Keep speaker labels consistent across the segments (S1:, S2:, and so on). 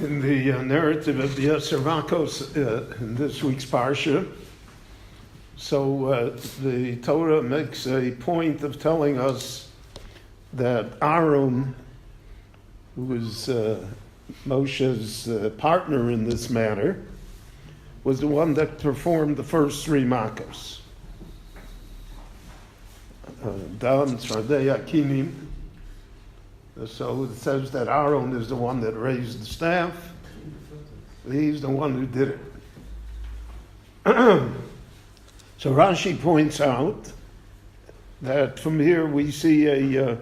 S1: in the narrative of the Servakos in this week's Parsha. So the Torah makes a point of telling us that Aaron, who was Moshe's partner in this matter, was the one that performed the first three makos. Dan, Tzvardei, Akinim. So it says that Aaron is the one that raised the staff. He's the one who did it. So Rashi points out that from here we see an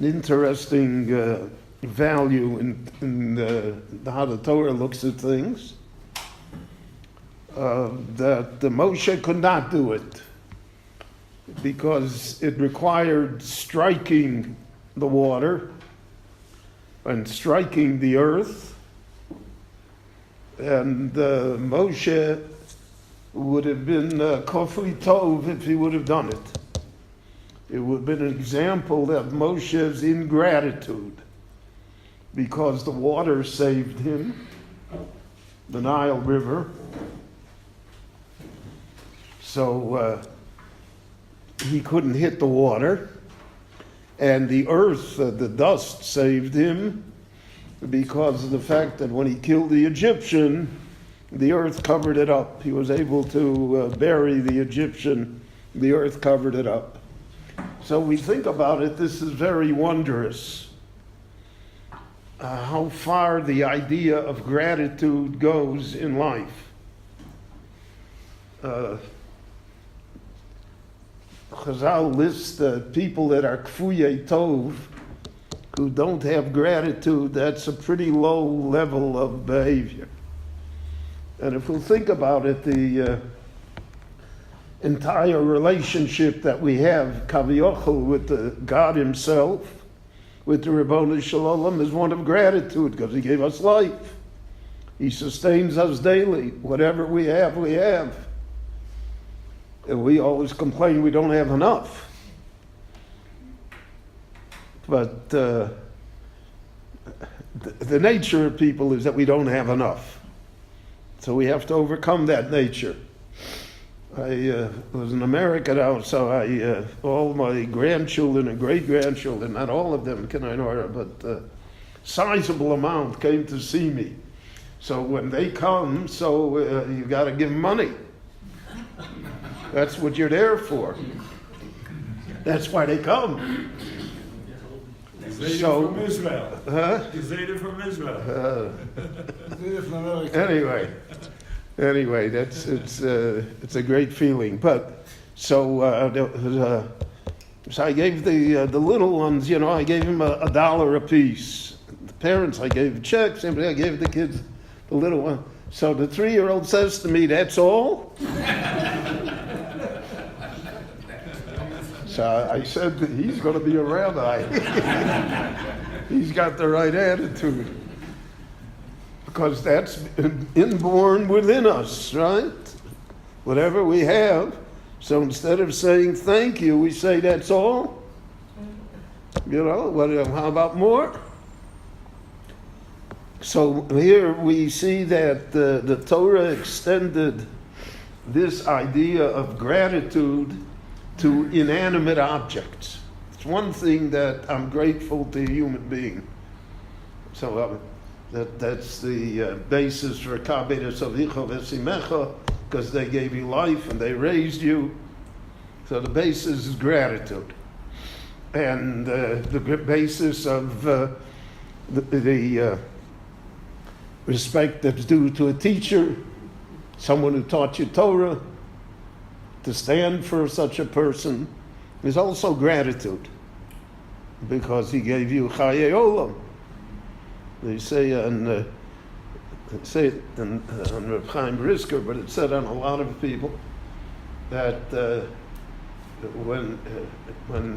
S1: interesting value in how the Torah looks at things. That the Moshe could not do it because it required striking the water and striking the earth, and Moshe would have been kofli tov if he would have done it. It would have been an example of Moshe's ingratitude because the water saved him, the Nile River. So he couldn't hit the water. And the earth, the dust, saved him because of the fact that when he killed the Egyptian, the earth covered it up. He was able to bury the Egyptian. The earth covered it up. So we think about it, this is very wondrous. How far the idea of gratitude goes in life. Chazal lists people that are kfuyei tov, who don't have gratitude. That's a pretty low level of behavior. And if we'll think about it, the entire relationship that we have, Kaviochel, with the God himself, with the Ribono Shel Olam, is one of gratitude because he gave us life. He sustains us daily. Whatever we have, we have. And we always complain we don't have enough. But the nature of people is that we don't have enough. So we have to overcome that nature. I was in America now, so all my grandchildren and great-grandchildren, not all of them, but a sizable amount came to see me. So when they come, you got to give them money. That's what you're there for. That's why they come.
S2: So from Israel.
S1: Huh?
S2: Zayda from Israel.
S1: Anyway, it's a great feeling. But so I gave the little ones, I gave them $1 a piece. The parents, I gave checks. I gave the kids the little one. So the 3-year-old says to me, "That's all?" So I said that he's going to be a rabbi. He's got the right attitude. Because that's inborn within us, right? Whatever we have. So instead of saying thank you, we say that's all. How about more? So here we see that the Torah extended this idea of gratitude to inanimate objects. It's one thing that I'm grateful to a human being. So that's the basis for Kabedes Avicha Vesimecha, because they gave you life and they raised you. So the basis is gratitude. And the basis of the respect that's due to a teacher, someone who taught you Torah, to stand for such a person, is also gratitude, because he gave you Chayei Olam. They say on Reb Chaim Brisker, but it's said on a lot of people, that when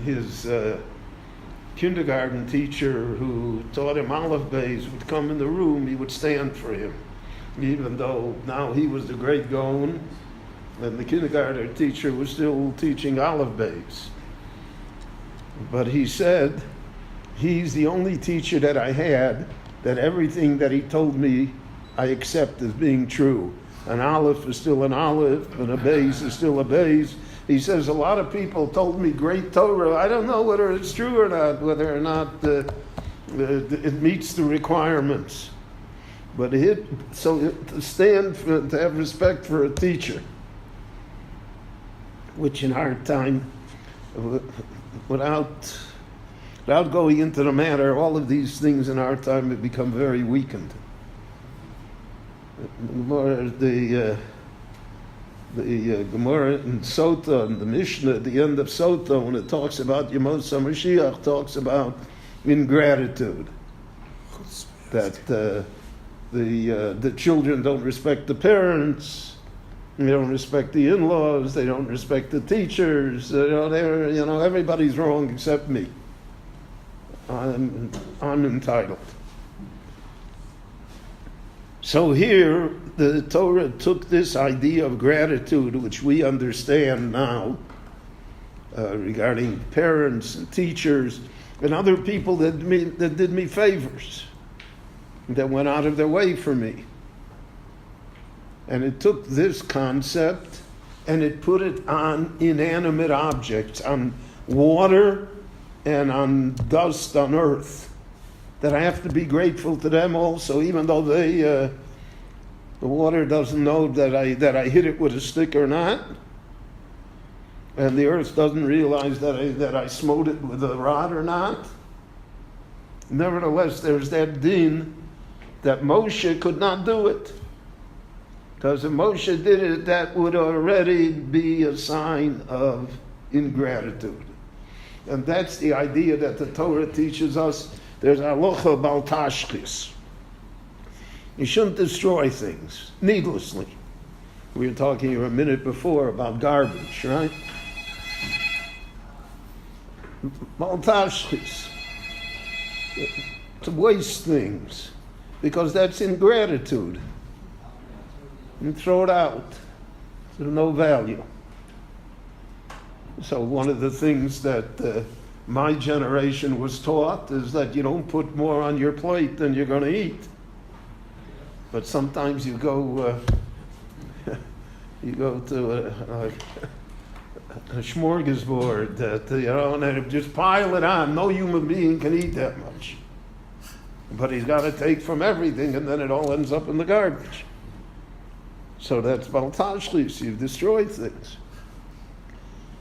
S1: his kindergarten teacher who taught him Aleph Beis would come in the room, he would stand for him, even though now he was the great Gaon, and the kindergarten teacher was still teaching Aleph Beis. But he said, he's the only teacher that I had that everything that he told me I accept as being true. An aleph is still an aleph, and a beis is still a beis. He says, a lot of people told me great Torah. I don't know whether it's true or not, whether or not it meets the requirements. But to have respect for a teacher, which in our time, without going into the matter, all of these things in our time have become very weakened. The Gemara in Sota, and the Mishnah at the end of Sota, when it talks about Yemos HaMashiach, talks about ingratitude. That the children don't respect the parents, they don't respect the in-laws, they don't respect the teachers. Everybody's wrong except me. I'm entitled. So here, the Torah took this idea of gratitude, which we understand now, regarding parents and teachers and other people that did me favors, that went out of their way for me. And it took this concept and it put it on inanimate objects, on water and on dust on earth. That I have to be grateful to them also, even though the water doesn't know that I hit it with a stick or not, and the earth doesn't realize that I smote it with a rod or not. Nevertheless, there's that din that Moshe could not do it, because if Moshe did it, that would already be a sign of ingratitude, and that's the idea that the Torah teaches us. There's halacha bal tashchis. You shouldn't destroy things needlessly. We were talking a minute before about garbage, right? Bal tashchis. To waste things, because that's ingratitude. And throw it out. There's no value. So one of the things that my generation was taught is that you don't put more on your plate than you're going to eat. But sometimes you go to a smorgasbord and just pile it on. No human being can eat that much. But he's got to take from everything, and then it all ends up in the garbage. So that's baltashlis. You've destroyed things.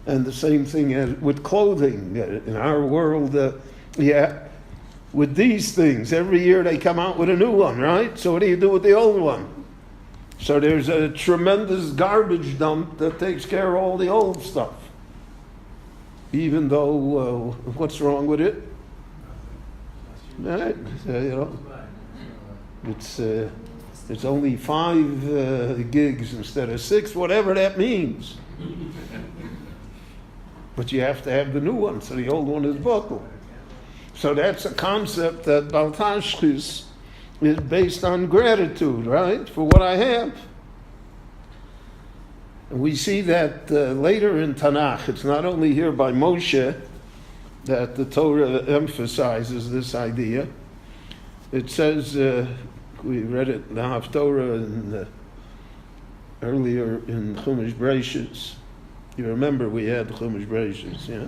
S1: And the same thing with clothing. In our world, with these things, every year they come out with a new one, right? So what do you do with the old one? So there's a tremendous garbage dump that takes care of all the old stuff. Even though, what's wrong with it? Right? It's only 5 gigs instead of 6, whatever that means. But you have to have the new one, so the old one is buckled. So that's a concept that baltashchis is based on gratitude, right, for what I have. And we see that later in Tanakh. It's not only here by Moshe that the Torah emphasizes this idea. It says, we read it in the Haftorah earlier in Chumash Bereishis. You remember we had Chumash Bereishis, yeah?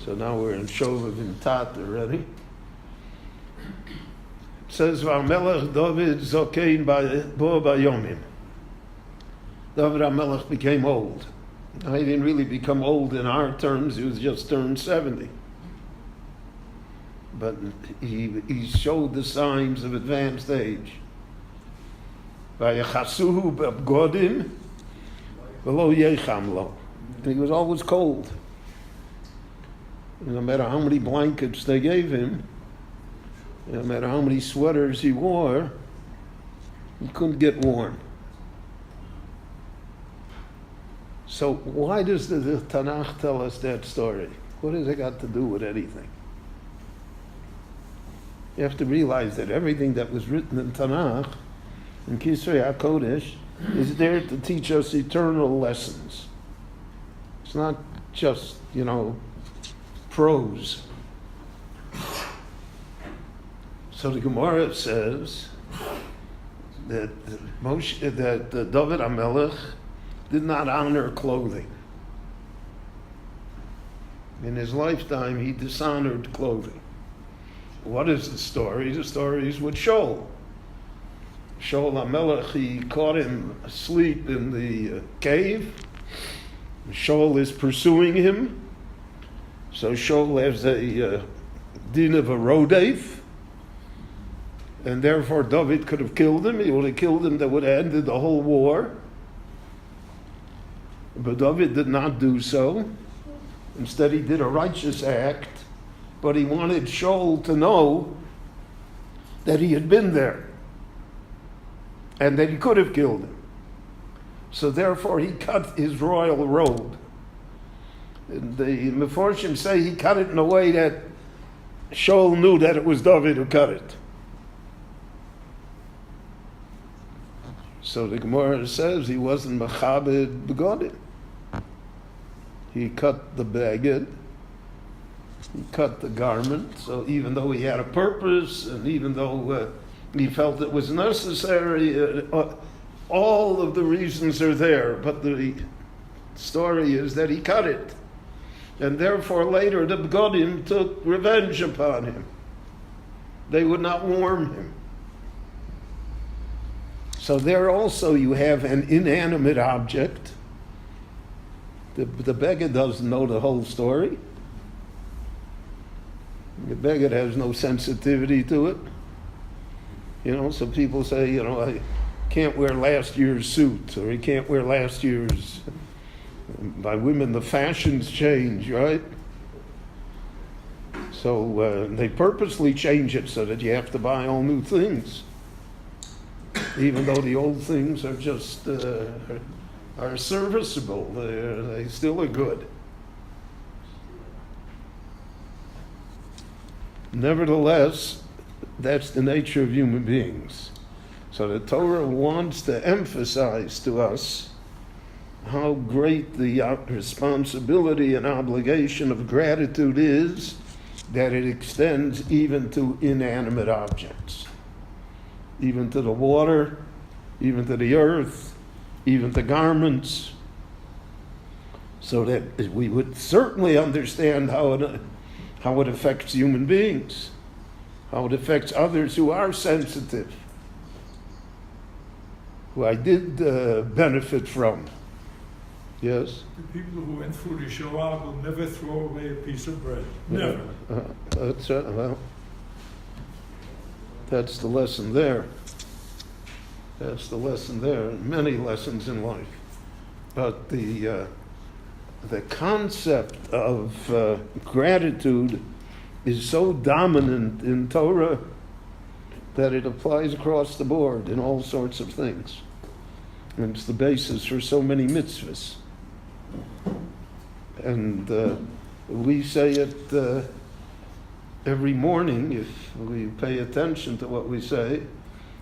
S1: So now we're in Shovav and Tat already. It says, V'amelech David zokein bo bayomim. David HaMelech became old. Now, he didn't really become old in our terms. He was just turned 70. But he showed the signs of advanced age. V'yachasuhu b'abgodim v'lo yecham lo. And he was always cold. No matter how many blankets they gave him, no matter how many sweaters he wore, he couldn't get warm. So why does the Tanakh tell us that story? What has it got to do with anything? You have to realize that everything that was written in Tanakh, in Kisrei HaKodesh, is there to teach us eternal lessons. It's not just, prose. So the Gemara says that David HaMelech did not honor clothing. In his lifetime, he dishonored clothing. What is the story? The story is with Shaul. Shaul HaMelech, he caught him asleep in the cave. Shaul is pursuing him. So Shaul has a din of a rodef. And therefore David could have killed him. He would have killed him. That would have ended the whole war. But David did not do so. Instead, he did a righteous act. But he wanted Shaul to know that he had been there. And that he could have killed him. So therefore he cut his royal robe. And the Meforshim say he cut it in a way that Shaul knew that it was David who cut it. So the Gemara says he wasn't Machabed Begodim. He cut the bagged, he cut the garment, so even though he had a purpose, and even though he felt it was necessary, all of the reasons are there, but the story is that he cut it. And therefore later the Begodim took revenge upon him. They would not warm him. So there also you have an inanimate object. The beggar doesn't know the whole story. The beggar has no sensitivity to it. So people say, I can't wear last year's suit, or he can't wear last year's. By women, the fashions change, right? So they purposely change it so that you have to buy all new things, even though the old things are just are serviceable. They still are good. Nevertheless, that's the nature of human beings. So the Torah wants to emphasize to us how great the responsibility and obligation of gratitude is, that it extends even to inanimate objects, even to the water, even to the earth, even to garments, so that we would certainly understand how it affects human beings, how it affects others who are sensitive, who I did benefit from. Yes?
S2: The people who went through the Shoah will never throw away a piece of bread. Never.
S1: That's the lesson there. That's the lesson there. Many lessons in life. But the concept of gratitude is so dominant in Torah that it applies across the board in all sorts of things. And it's the basis for so many mitzvahs. And we say it every morning if we pay attention to what we say.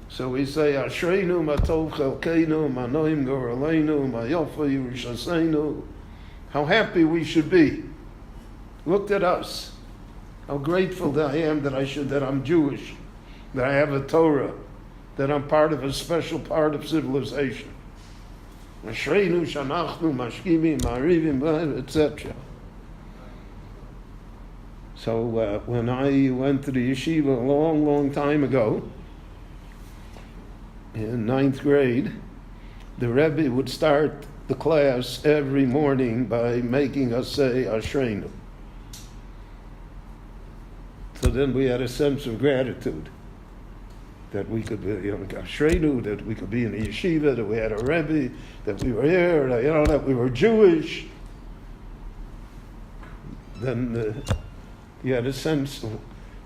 S1: So we say, Ashreinu ma tov chelkeinu, ma noim goraleinu, ma yofa yerushaseinu. How happy we should be. Look at us. How grateful that I am that I'm Jewish, that I have a Torah, that I'm part of a special part of civilization. Ashreinu shanachnu mashkimim ma'arivim, etc. So when I went to the yeshiva a long, long time ago, in 9th grade, the Rebbe would start the class every morning by making us say Ashreinu. So then we had a sense of gratitude that we could be, Ashreinu, that we could be in the yeshiva, that we had a Rebbe, that we were here, that we were Jewish. Then you had a sense of,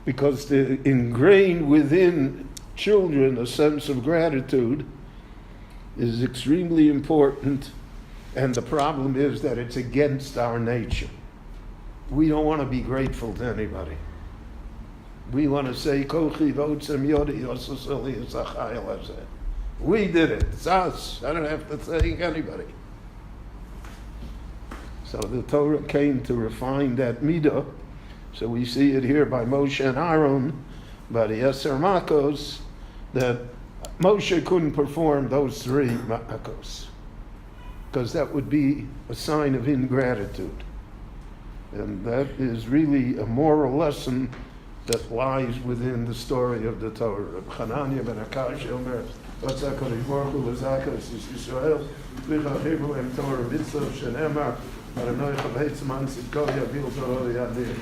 S1: because to ingrain within children a sense of gratitude is extremely important, and the problem is that it's against our nature. We don't want to be grateful to anybody. We want to say, Kochi votzem yodi yososoli yisachayel. We did it. It's us. I don't have to thank anybody. So the Torah came to refine that midah. So we see it here by Moshe and Aaron, by the Eser Makos that Moshe couldn't perform those 3 Makos, because that would be a sign of ingratitude. And that is really a moral lesson that lies within the story of the Torah. Reb Chananya ben Akash Omer, Ratzah Kodesh Baruch Hu L'Zakas Yisrael, V'cha Hebrew Em Torah Mitzvah Shenemar, Adonai Chavetz Man Tzidko Yabil Torah Yadir.